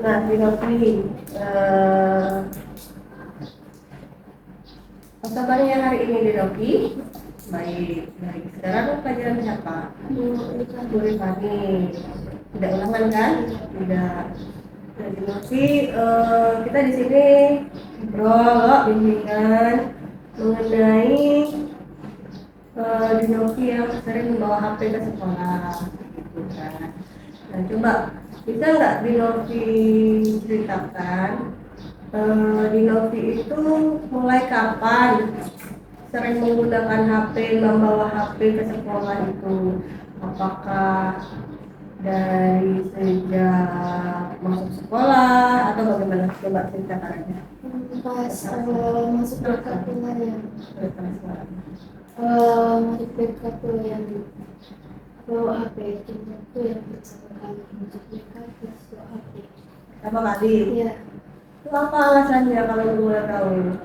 Nah, di Novi, apa kabarnya hari ini di Novi? Baik, baik. Sekarang pelajaran siapa? Bu Rifani. Tidak ulangan kan? Tidak. Nah, di Novi, kita di sini ngobrol bimbingan mengenai di Novi yang sering membawa HP ke sekolah, gitu kan. Nah, coba bisa nggak di Novi ceritakan di Novi itu mulai kapan sering menggunakan HP, membawa HP ke sekolah itu? Apakah dari sejak masuk sekolah atau bagaimana? Coba ceritakan aja. Pas masuk BK kemarin, masuk BK tuh yang bawa HP itu yang pertama kali masuk BK terus bawa HP. Apa kali? Iya. Itu apa alasannya kalau boleh tahu?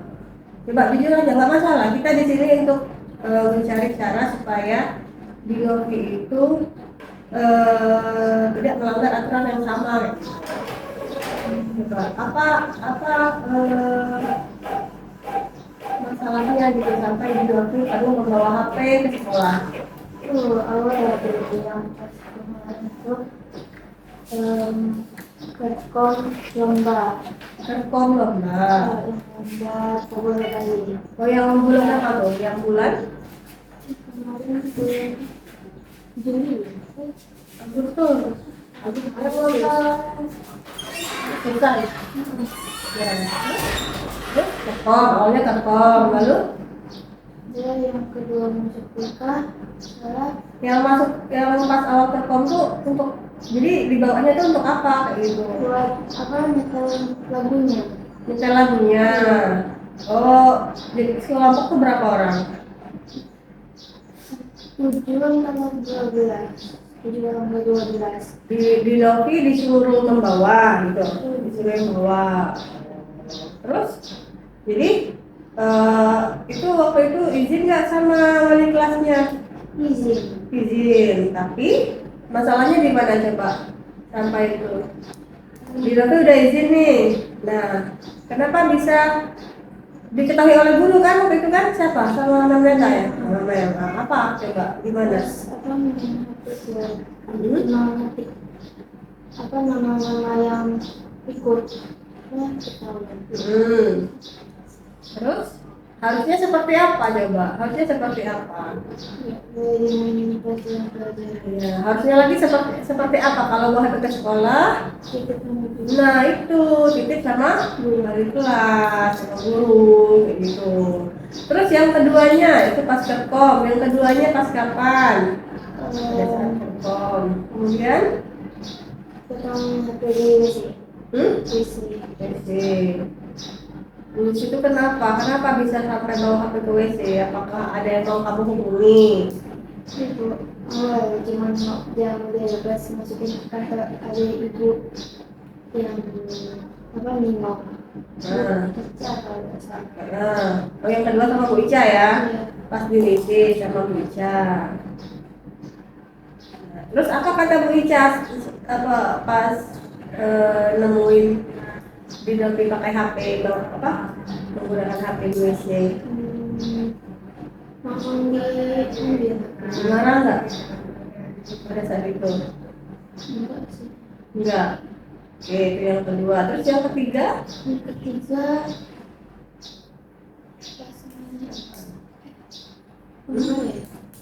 Coba jujur aja, nggak masalah. Kita di sini untuk mencari cara supaya di Novi itu tidak melanggar aturan yang sama. Gitu. Apa masalahnya gitu sampai di Novi kamu membawa HP ke sekolah? Itu awal dari yang pas kemarin itu Kerkom lomba. Kerkom lomba. Yang lomba pukul kali. Oh, yang bulan apa tuh? Yang bulan Kemarin bulan Juli. Agustus. Agustus lomba bukan? Ya. Terus Kerkom, awalnya Kerkom, lalu Dia yang kedua masuk BK adalah yang pas awal Kerkom tuh untuk jadi dibawanya tuh untuk apa kayak gitu? buat apa nyetel lagunya. Nyetel lagunya. Oh, jadi kelompok tuh berapa orang? 7 tambah 12. 7 tambah 12. Di Novi disuruh membawa gitu, disuruh membawa. Terus, jadi itu waktu itu izin nggak sama wali kelasnya? Izin. Izin, tapi masalahnya di mana coba sampai itu? Di Novi udah izin nih. Nah, kenapa bisa diketahui oleh guru kan waktu itu kan siapa? Sama mereka ya? Sama mereka. Apa coba? Gimana? Apa ngetik apa nama-nama yang ikut ya ketahuan. Terus harusnya seperti apa coba? Harusnya seperti apa? Dengan pelajaran-pelajaran. Ya, harusnya lagi seperti apa kalau mau ke sekolah? Ikut menghubungi. Nah itu titip sama wali kelas, sama guru, kayak gitu. Terus yang keduanya itu pas Kerkom, yang keduanya pas kapan? Pada saat Kerkom. Kemudian Tentang HPD WC. WC. Di situ kenapa? Kenapa bisa sampai bawa HP ke WC? Apakah ada yang mau kamu hubungi? Itu awal cuman dia bebas masukin kata ada ibu yang apa ningok. Nah. Ica kalau nggak salah. Nah, oh yang kedua sama Bu Ica ya? Iya. Pas di WC sama Bu Ica. Nah, terus apa kata Bu Ica apa pas nemuin di Novi pakai HP apa menggunakan HP di WC? Langsung diambil. Marah nggak pada saat itu? Enggak sih. Enggak. Oke, itu yang kedua. Terus yang ketiga? Yang ketiga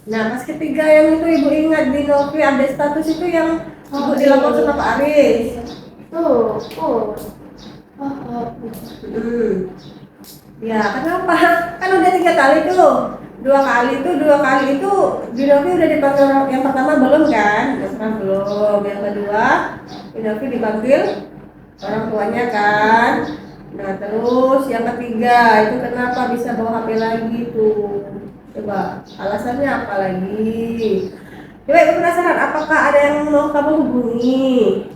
Nah, pas ketiga yang itu ibu ingat di Novi ada status itu yang ibu dilaporkan sama Pak Aris. oh. Ya, kenapa? Kan udah 3 kali tuh. Dua kali itu di Novi udah dipanggil yang pertama belum kan? Yang pertama belum. Yang kedua di Novi dipanggil orang tuanya kan. Nah, terus yang ketiga itu kenapa bisa bawa HP lagi tuh? Coba alasannya apa lagi? Coba ibu penasaran, apakah ada yang mau kamu hubungi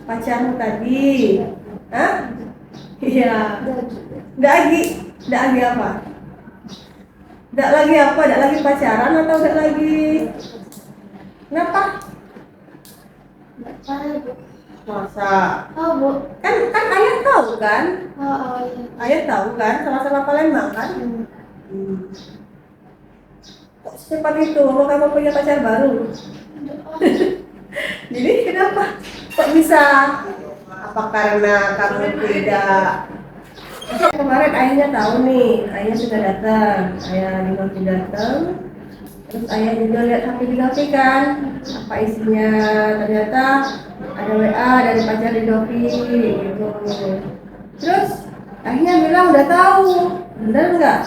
pacarmu tadi? Hah? Iya. Nggak lagi apa? Nggak lagi apa? Nggak lagi pacaran atau nggak lagi? Kenapa? Nggak tahu. Masa? Oh, Bu. Kan ayah tahu kan? Oh, iya. Ayah tahu kan? Sama-sama Palembang kan? Hmm. Hmm. Kok secepat itu? Mau kamu punya pacar baru? Oh, Jadi kenapa? Kok bisa? Apa karena kamu tidak? Kemarin ayahnya tahu nih, ayah sudah datang, ayah Dinovi datang, terus ayah juga lihat HP Dinovi kan, apa isinya? Ternyata ada WA dari pacar Dinovi gitu. Terus ayahnya bilang udah tahu, bener nggak?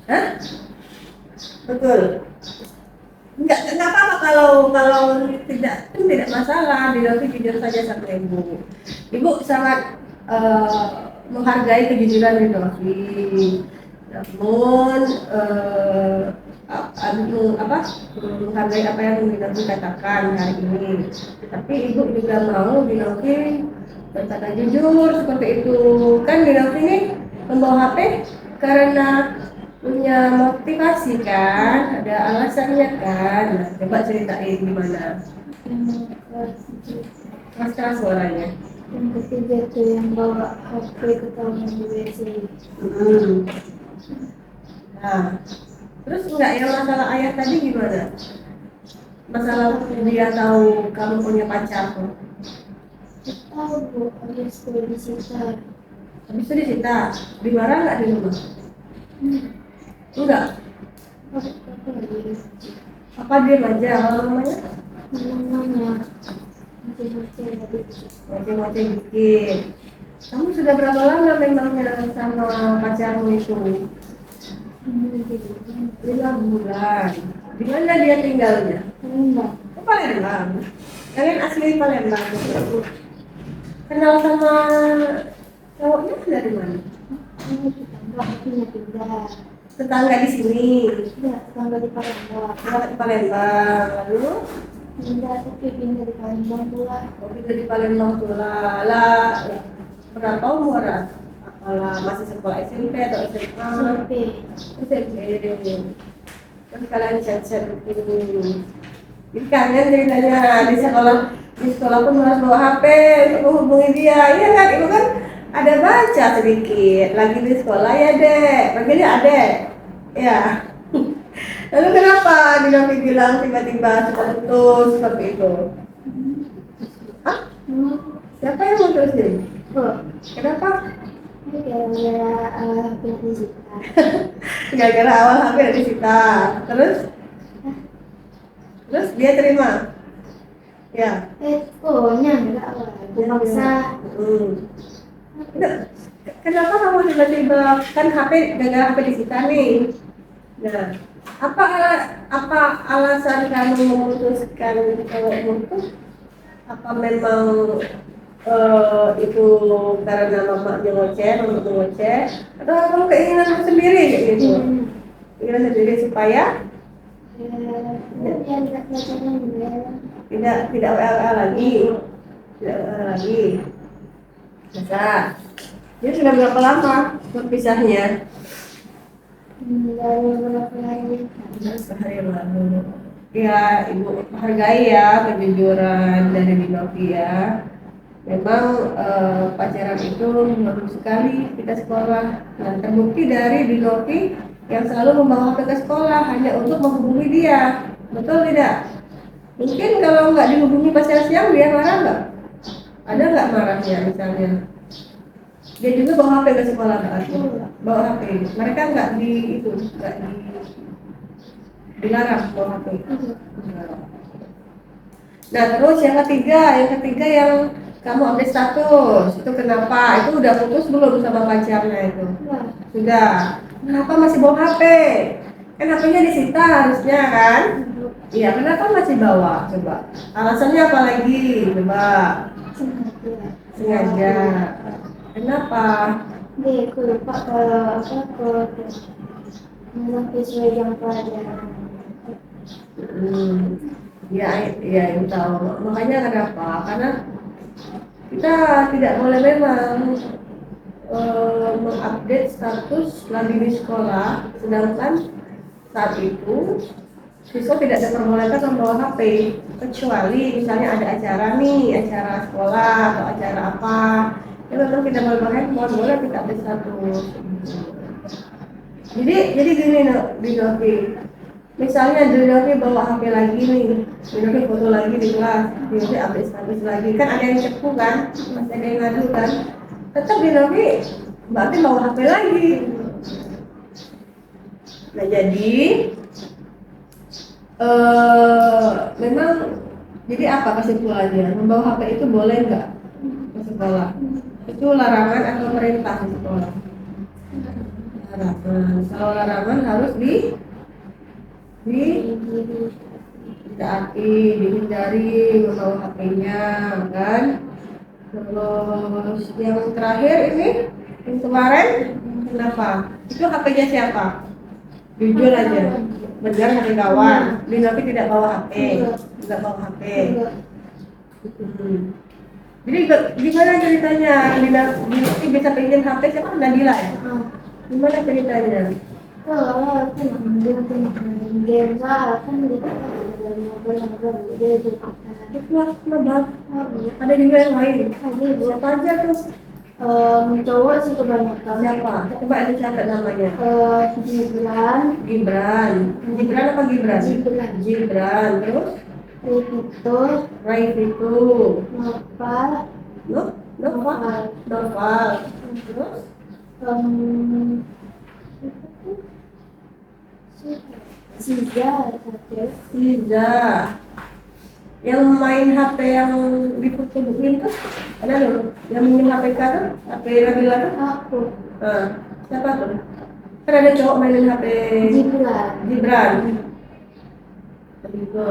Hah? Betul. Enggak apa-apa kalau tidak masalah. Dinovi jujur saja sama ibu. Ibu sangat menghargai kejujuran Dinovi. Namun menghargai apa yang Dinovi katakan hari ini. Tapi ibu juga mau Dinovi berkata jujur seperti itu. Kan Dinovi ini membawa HP karena punya motivasi kan, ada alasannya kan. Nah, coba ceritain gimana. yang ketiga. Keras suaranya. Yang ketiga tuh yang bawa HP ke taman di WC. Hmm. Nah, terus enggak yang masalah ayah tadi gimana? Masalah dia tahu kamu punya pacar tuh. Tahu, Bu, habis itu disita. Habis itu disita, dimarah nggak di rumah? Enggak. Apa lagi? Apa dia aja kalau namanya? Namanya macam-macam tadi. Ngoceh-ngoceh dikit. Kamu sudah berapa lama memangnya sama pacarmu itu? 5 bulan. Di mana dia tinggalnya? Palembang. Ke Palembang. Kalian asli Palembang. Kenal sama cowoknya dari mana? Ini tetangga, punya pindah. Tetangga di sini. Ya, tetangga di Palembang. Tetangga di Palembang. Lalu Pindah, tapi pindah di Palembang pula. kita di Palembang pula. Lah, berapa umur? Apalah masih sekolah SMP atau SMA? SMP. SMP. Terus kalian chat-chat dulu. Jadi kangen ceritanya di sekolah pun harus bawa HP untuk menghubungi dia. Iya kan, ibu kan ada baca sedikit. Lagi di sekolah ya dek, panggilnya adek. Ya. Lalu kenapa Dinovi bilang tiba-tiba suka putus seperti itu? Hah? Siapa yang mutusin? Oh, Kenapa? ini gara-gara HP disita. Gara-gara awal HP udah disita. Terus dia terima. Ya. Pokoknya enggak lah. Dipaksa. Nah, kenapa kamu tiba-tiba kan HP gara-gara HP disita nih? Nah, apa alasan kamu memutuskan kalau putus? Apa memang itu karena mamanya ngoceh, mama ngoceh, atau kamu keinginan sendiri gitu? Keinginan sendiri supaya Ya, tidak pacaran juga. tidak WA lagi, tidak WA lagi. Masa? Dia sudah berapa lama berpisahnya? Dari beberapa hari. Sehari yang lalu. Ya, ibu hargai ya kejujuran dari Dinovi ya. Memang pacaran itu bagus sekali kita sekolah. Nah, terbukti dari Dinovi yang selalu membawa ke sekolah hanya untuk menghubungi dia. Betul tidak? Mungkin kalau nggak dihubungi pas siang dia marah nggak? Ada nggak marahnya misalnya? Dia juga bawa HP ke sekolah kan? Bawa HP. Mereka nggak dilarang bawa HP. Nah terus yang ketiga yang kamu update status itu kenapa? Itu udah putus belum sama pacarnya itu? Sudah. Kenapa masih bawa HP? Kan HP-nya disita harusnya kan? Iya, kenapa masih bawa? Coba. Alasannya apa lagi? Coba. Sengaja. Kenapa? Aku lupa kalau sesuai jam pelajaran. Ya, ibu tahu. Makanya kenapa? Karena kita tidak boleh memang mengupdate status lagi di sekolah, sedangkan saat itu siswa tidak diperbolehkan membawa HP kecuali misalnya ada acara nih, acara sekolah atau acara apa. Ya memang tidak boleh bawa handphone, boleh kita ambil status. Jadi gini di Novi. Misalnya di Novi bawa HP lagi nih, di Novi foto lagi di kelas, di Novi update status lagi. Kan ada yang cepu kan, masih ada yang ngadu kan. Tetap di Novi, berarti bawa HP lagi. Nah jadi memang jadi apa kesimpulannya? Membawa HP itu boleh nggak ke sekolah? Itu larangan atau perintah di sekolah? Larangan. Kalau larangan harus ditaati, dihindari membawa HP-nya, kan? Terus yang terakhir ini, yang kemarin, kenapa? Itu HP-nya siapa? Jujur aja. Benar HP kawan. Tapi tidak bawa HP, tidak bawa HP. Jadi gimana ceritanya? Dina bisa pinjam HP siapa? Nadila ya? Gimana ceritanya? Oh, kan dia main game lah, kan dia ngobrol-ngobrol dia itu. Itu lebat. Ada juga yang lain. Siapa aja tuh? Cowok sih kebanyakan. Siapa? Coba dicatat namanya. Gibran. Gibran apa Gibran? Gibran. Terus? Raifito. Noval. Terus? Siza. Yang main HP yang diputuhin tuh ada loh. Yang main HP kan? HP Nabila tuh? Aku. Siapa tuh? Kan ada cowok mainin HP Gibran. Begitu.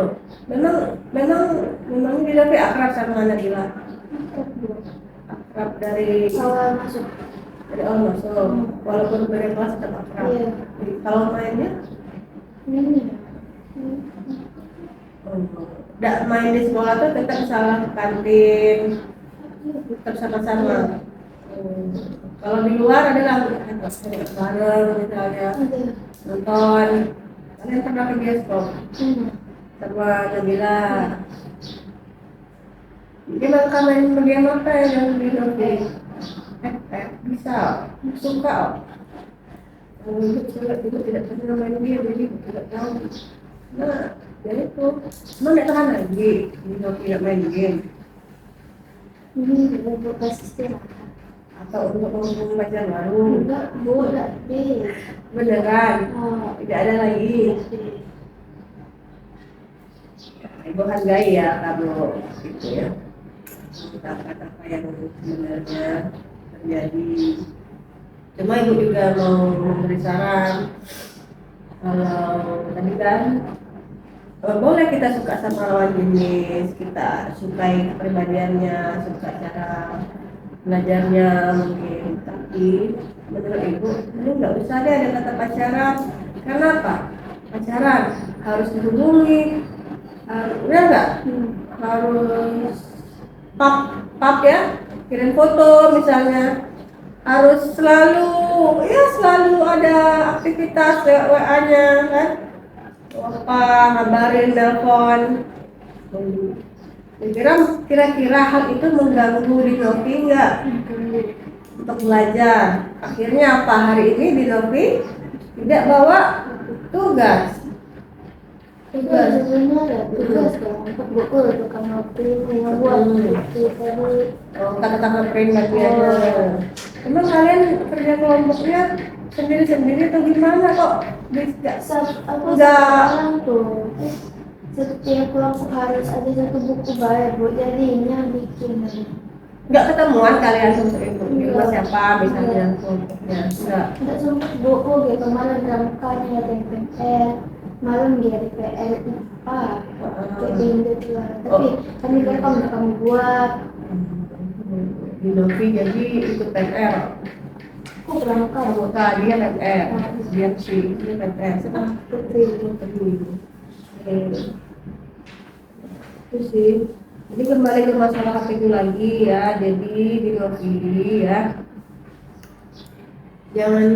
Memang dia tapi akrab sama Nabila. Akrab dari Awal masuk. dari awal masuk. Walaupun beda kelas tetap akrab. Iya. Jadi, kalau mainnya Ini. nggak main di sekolah tuh tetap salah ke kantin, tetap sama-sama. Kalau di luar adalah bareng misalnya nonton. Kalian pernah ke bioskop sama Nabila? Jadi mereka main game apa yang di Novi? Bisa, suka. Itu tidak pernah main game, jadi tidak tahu. Nah, jadi itu emang tidak tahan lagi di Novi tidak main game Ini untuk istirahat. atau untuk menghubungi pacar baru? Enggak, boleh deh. Beneran? Tidak ada lagi. Ibu hargai ya kalau gitu ya. Kita kata-kata yang sebenarnya terjadi. Cuma ibu juga mau memberi saran. Kalau tadi kan boleh kita suka sama lawan jenis, kita sukai kepribadiannya, suka cara belajarnya mungkin, tapi menurut ibu ini nggak usah deh ada kata pacaran. Karena apa? Pacaran harus dihubungi, ya nggak? Harus pap ya, kirim foto misalnya, harus selalu ada aktivitas WA-nya kan, apa ngabarin, telepon. Kira-kira hal itu mengganggu di Novi nggak untuk belajar? Akhirnya apa, hari ini di Novi tidak bawa tugas. Sebenarnya ada tugas dong untuk buku tukang ngopi yang buat buku tadi. Kata-kata print bagiannya. Emang kalian kerja kelompoknya sendiri-sendiri atau gimana kok? Aku sekarang tuh setiap kelompok harus ada satu buku baru, jadinya bikin. Nggak ketemuan kalian untuk itu di rumah siapa misalnya kelompoknya? Nggak sempat buku gitu, kemarin pramukannya ada PR, malam dia ada PR IPA, kayak gitu lah. Tapi kami kan kamu buat. Di Novi jadi ikut PR. Aku pramuka. Pramuka dia PR, dia PR. Siapa? Putri. Itu sih. Jadi kembali ke masalah HP itu lagi ya. Jadi di Novi ya, jangan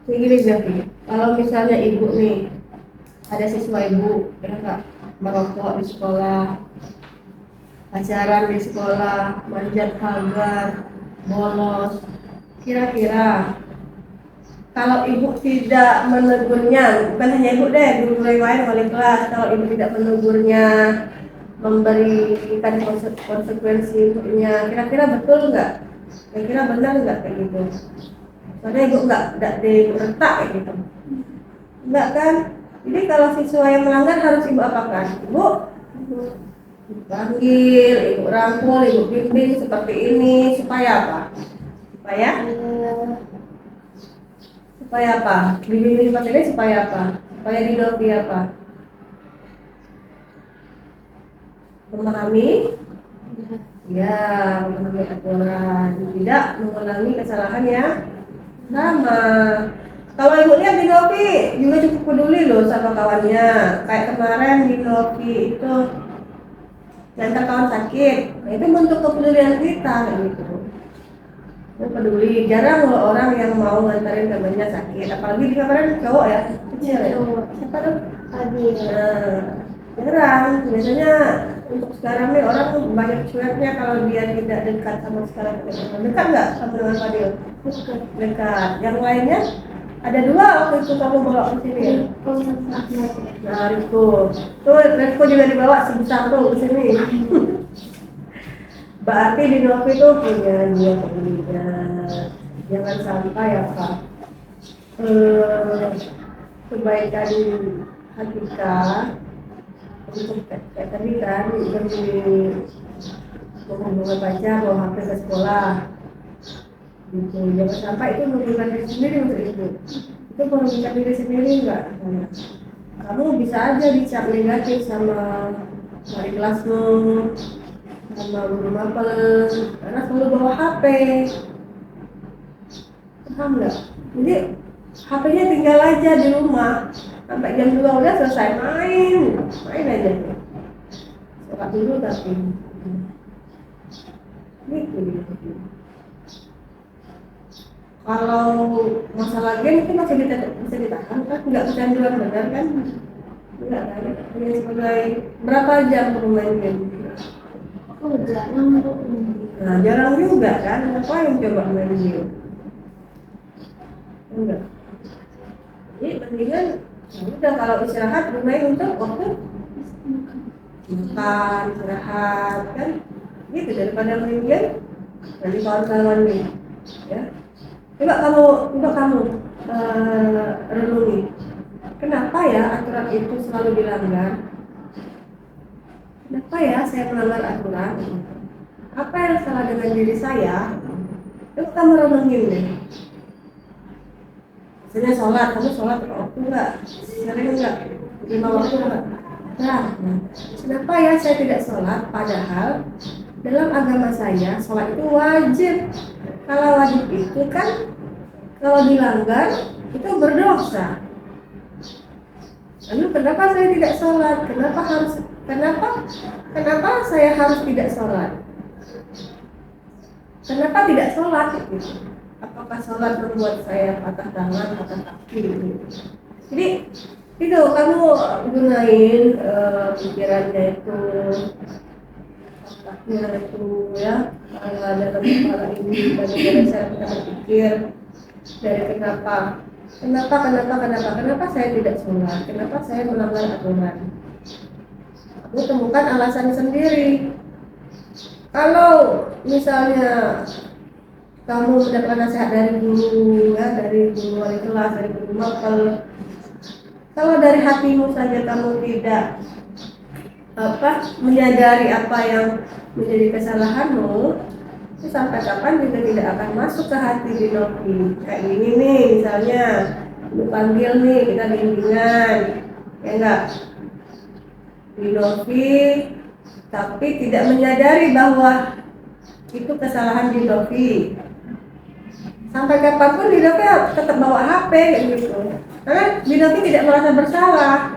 segini Novi. Kalau misalnya ibu nih ada siswa ibu ya nggak merokok di sekolah, pacaran di sekolah, manjat pagar, bolos. Kira-kira kalau ibu tidak menegurnya, bukan hanya ibu deh, guru yang lain wali kelas, kalau ibu tidak menegurnya, memberikan konsekuensi untuknya, kira-kira betul nggak? Kira-kira benar nggak kayak gitu? Soalnya ibu nggak diretak kayak gitu, nggak kan? Jadi kalau siswa yang melanggar harus ibu apakan? Ibu panggil, ibu rangkul, ibu bimbing seperti ini supaya apa? Supaya supaya apa? Bimbing seperti ini supaya apa? Supaya didopi apa? Memahami, ya, memahami aturan, tidak mengulangi kesalahan yang sama. Kalau ibu lihat di Novi juga cukup peduli loh sama kawannya. Kayak kemarin di Novi itu ngantar kawan sakit, nah, itu bentuk kepedulian kita gitu. Itu peduli. Jarang loh orang yang mau ngantarin temannya sakit, apalagi di kemarin cowok ya, kecil ya. Siapa tuh? Adil. Jarang. Biasanya untuk sekarang nih orang banyak cueknya kalau dia tidak dekat sama sekarang. Dekat nggak sama dengan Fadil? Dekat. Yang lainnya ada dua waktu itu kamu bawa ke sini ya? Nah, Riko. Tuh, Riko juga dibawa sebesar tuh ke sini. Berarti di Novi itu punya dia kemudian. Jangan sampai apa kebaikan hakikat untuk kayak tadi kan demi menghubungi pacar bawa HP ke sekolah gitu. Jangan sampai itu merugikan diri sendiri untuk itu merugikan diri sendiri enggak? Kamu bisa aja dicap negatif sama wali kelasmu, sama guru mapel karena selalu bawa HP. Paham nggak? Jadi HP-nya tinggal aja di rumah sampai jam 2 udah selesai main aja. Sholat dulu tapi gitu. Kalau masalah game itu masih bisa ditahan kan? Nggak kecanduan benar kan? Enggak kan? Hanya sebagai berapa jam bermain game? Jarang. Nah, jarang juga kan? Apa yang coba main game? Enggak. Jadi mendingan udah kalau istirahat bermain untuk waktu makan, istirahat kan? Gitu daripada main game nanti kawan-kawan nih, ya. Coba kamu renungi. Kenapa ya aturan itu selalu dilanggar? Kenapa ya saya melanggar aturan? Apa yang salah dengan diri saya? Coba kamu renungin deh. Misalnya sholat, kamu sholat waktu enggak? Sering enggak? 5 waktu enggak? Nah, kenapa ya saya tidak sholat? Padahal dalam agama saya sholat itu wajib. Kalau wajib itu kan kalau dilanggar itu berdosa. Lalu kenapa saya tidak sholat? Kenapa saya harus tidak sholat? Kenapa tidak sholat? Apakah sholat membuat saya patah tangan, patah kaki? Jadi itu kamu gunain pikirannya itu, otaknya itu ya. Kalau dalam kepala ini bagaimana saya kita berpikir dari kenapa saya tidak sholat, kenapa saya melanggar aturan. Kamu temukan alasan sendiri. Kalau misalnya kamu mendapatkan nasihat dari guru, ya, dari guru wali kelas, dari guru mapel, kalau dari hatimu saja kamu tidak menyadari apa yang menjadi kesalahanmu, itu sampai kapan juga tidak akan masuk ke hati di Novi. Kayak gini nih, misalnya dipanggil nih, kita bimbingan, ya enggak, di Novi, tapi tidak menyadari bahwa itu kesalahan di Novi. Sampai kapanpun di Novi tetap bawa HP gitu. Karena di Novi tidak merasa bersalah.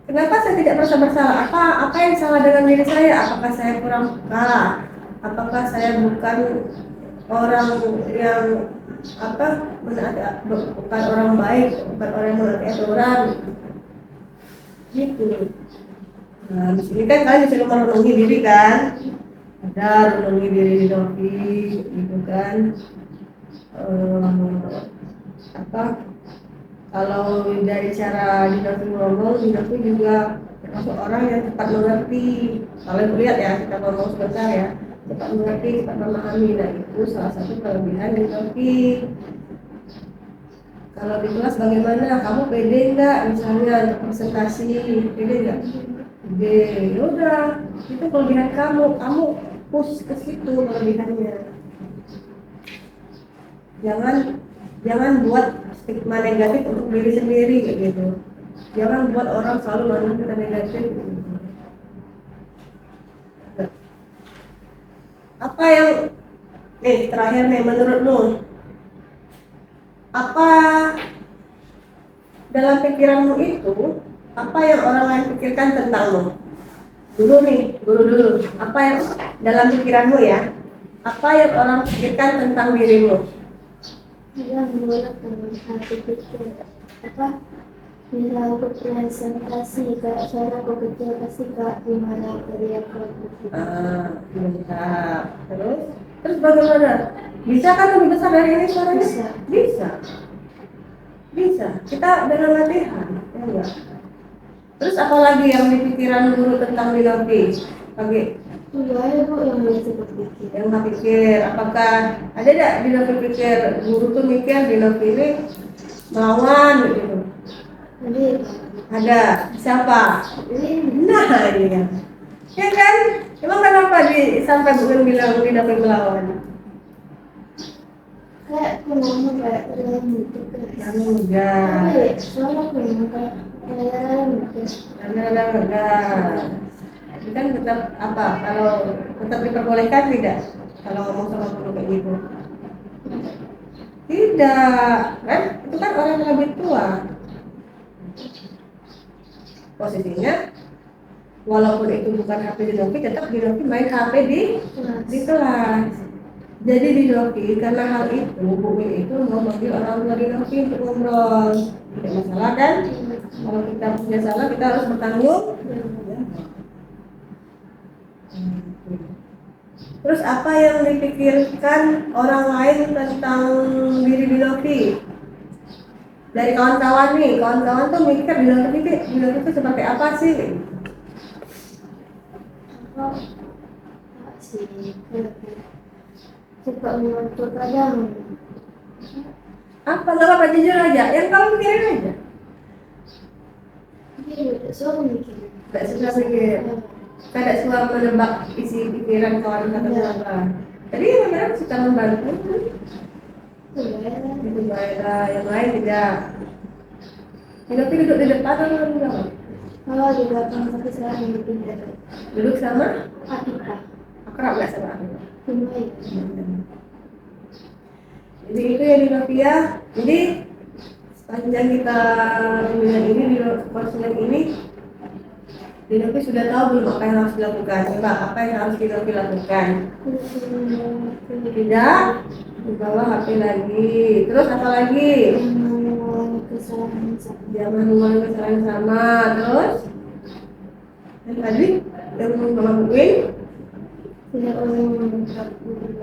Kenapa saya tidak merasa bersalah? Apa yang salah dengan diri saya? Apakah saya kurang peka? Apakah saya bukan orang yang bukan orang baik, bukan orang yang menaati aturan? gitu. Nah, di sini kan kalian disuruh merenungi diri kan, ada renungi diri di Novi, gitu kan. Apa? Kalau dari cara di Novi ngomong, di Novi juga termasuk orang yang cepat mengerti. Kalau lihat ya, kita ngomong sebentar ya, cepat mengerti, cepat memahami. Nah itu salah satu kelebihan di Novi. Kalau di kelas bagaimana? Kamu pede nggak misalnya untuk presentasi? Pede nggak? Pede. Ya udah, itu kelebihan kamu push ke situ kelebihannya. Jangan buat stigma negatif untuk diri sendiri kayak gitu. Jangan buat orang selalu mandang kita negatif. Apa yang terakhir nih menurutmu? Apa dalam pikiranmu itu, apa yang orang lain pikirkan tentangmu? Dulu nih, dulu. Apa yang dalam pikiranmu ya? Apa yang orang pikirkan tentang dirimu? Dia menolak dengan pikir apa? Bila aku presentasi kak, cara aku kecil pasti kak gimana dari aku. Terus bagaimana? Bisa kan lebih besar dari ini suaranya? Bisa. Kita dengan latihan, ya enggak? Terus apa lagi yang di pikiran guru tentang Dinovi? Enggak ada bu yang biasa berpikir. Yang nggak pikir, apakah ada tidak Dinovi pikir guru tuh mikir Dinovi ini melawan gitu? Ada. Siapa? Nah iya. Ya kan? Emang kenapa sampai bukan bilang Dinovi melawan? Kayak ngomong kayak terlalu gitu kan? Enggak. Soalnya aku yang kayak enggak. Ini kan tetap apa? Kalau tetap diperbolehkan tidak? Kalau ngomong sama guru kayak gitu? Tidak, kan? Itu kan orang yang lebih tua. Posisinya, walaupun itu bukan HP di Novi, tetap di Novi main HP di kelas. Jadi di Novi, karena hal itu, Bu Wil itu mau manggil orang tua di Novi untuk ngobrol. Tidak masalah kan? Kalau kita punya salah, kita harus bertanggung. Terus apa yang dipikirkan orang lain tentang diri di Novi? Dari kawan-kawan nih, kawan-kawan tuh mikir di Novi itu seperti apa sih? Suka menonton kadang. Apa nggak apa jujur aja, yang kamu pikirin aja. Iya, tidak suka mikir. Tidak suka mikir. Tidak suka menebak isi pikiran kawan-kawan. Jadi mereka suka membantu. Itu baiklah, yang lain tidak. Tapi duduk di depan atau di belakang? Kalau di belakang tapi sekarang dipindah. Duduk sama? Atika. Akrab nggak sama aku? Lumayan. Jadi itu ya di Novia. Jadi sepanjang kita bimbingan ini di konseling ini, di Novi sudah tahu belum apa yang harus dilakukan? Coba apa yang harus di Novi lakukan? Tidak dibawa HP lagi. Terus apa lagi? Jangan mengulangi kesalahan sama. Terus yang tadi yang melakukan Tidak boleh membentak guru.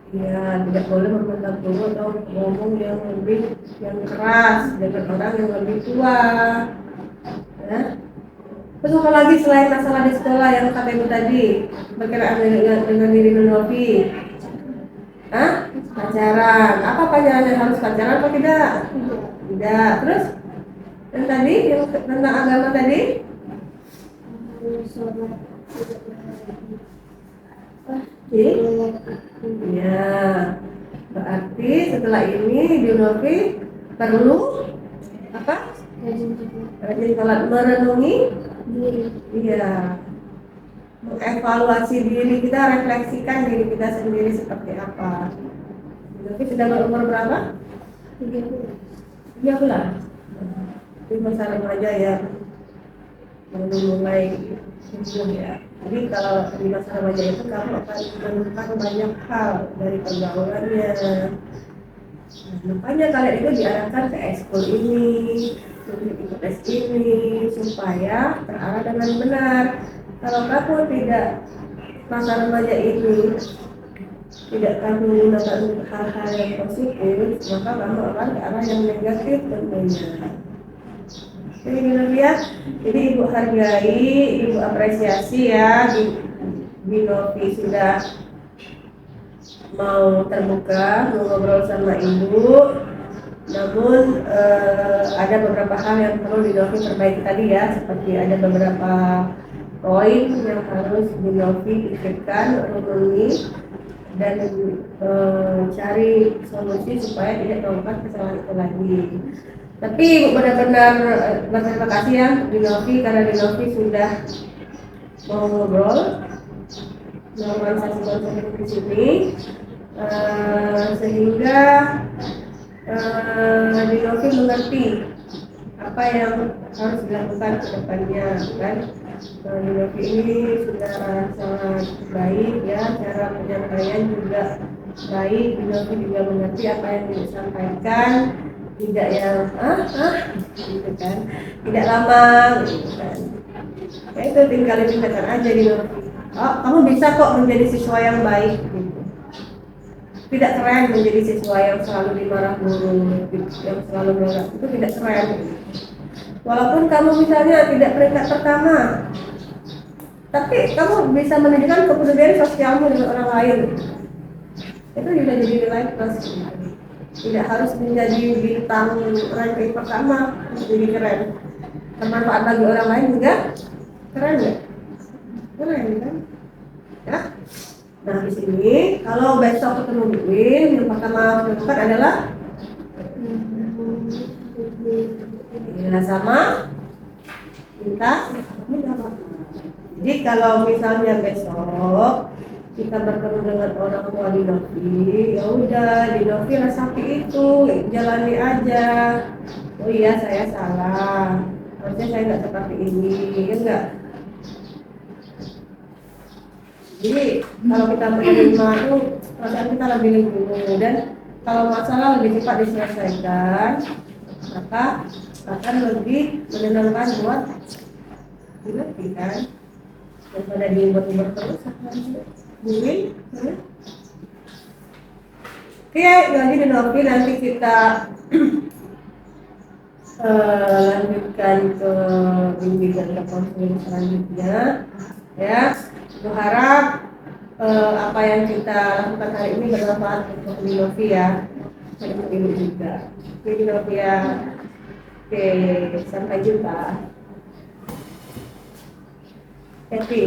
ya tidak boleh membentak guru atau ngomong yang keras dengan orang yang lebih tua. Ya. Terus apa lagi selain masalah di sekolah yang kata ibu tadi berkenaan dengan diri Novi? Pacaran. Apa pacarannya, harus pacaran atau tidak? Tidak. Terus yang tadi yang tentang agama tadi? Ya, berarti setelah ini di Novi perlu apa? Rajin sholat, merenungi diri. Iya, mengevaluasi diri kita, refleksikan diri kita sendiri seperti apa. Novi sudah berumur berapa? 13. Itu masa remaja ya, baru mulai tumbuh ya. Jadi kalau di masa remaja itu kamu akan menemukan banyak hal dari pergaulannya. Makanya kalian itu diarahkan ke ekskul ini, tes ini supaya terarah dengan benar. Kalau kamu tidak, masa remaja ini tidak kamu menggunakan hal-hal yang positif, maka kamu akan ke arah yang negatif tentunya. Jadi lihat, jadi ibu hargai, ibu apresiasi ya, di Novi sudah mau terbuka, mau ngobrol sama ibu. Namun ada beberapa hal yang perlu di Novi perbaiki tadi ya, seperti ada beberapa poin yang harus di Novi pikirkan, renungi, dan cari solusi supaya tidak melakukan kesalahan itu lagi. Tapi ibu benar-benar berterima kasih ya di Novi, karena di Novi sudah mau ngobrol, normalisasi di sini, sehingga di Novi mengerti apa yang harus dilakukan ke depannya kan. Di Novi ini sudah sangat baik ya, cara penyampaian juga baik. Di Novi juga mengerti apa yang disampaikan, tidak yang gitu kan, tidak lama gitu kan. Ya itu tinggal ditingkatkan aja di Novi. Oh, kamu bisa kok menjadi siswa yang baik gitu. Tidak keren menjadi siswa yang selalu dimarah guru, yang selalu marah, itu tidak keren. Walaupun kamu misalnya tidak peringkat pertama, tapi kamu bisa menunjukkan kepedulian sosialmu dengan orang lain. Itu juga jadi nilai plus. Tidak harus menjadi bintang ranking pertama jadi keren. Bermanfaat bagi orang lain juga keren ya? Keren kan? Ya. Nah di sini kalau besok ketemu Win, yang pertama harus dilakukan adalah ya sama minta. Jadi kalau misalnya besok kita bertemu dengan orang tua di Novi, ya udah di Novi resapi itu, jalani aja. Oh iya saya salah, harusnya saya nggak seperti ini, ya enggak. Jadi kalau kita menerima itu perasaan kita lebih lembut, dan kalau masalah lebih cepat diselesaikan, maka akan lebih menenangkan buat diri kan, daripada dibuat-buat terus akan buing. Oke, jadi di Novi nanti kita lanjutkan ke bimbingan ke konseling selanjutnya ya. Berharap apa yang kita lakukan hari ini bermanfaat untuk di Novi ya, dan untuk ibu juga. Oke di Novi ya. Oke, sampai jumpa. Happy.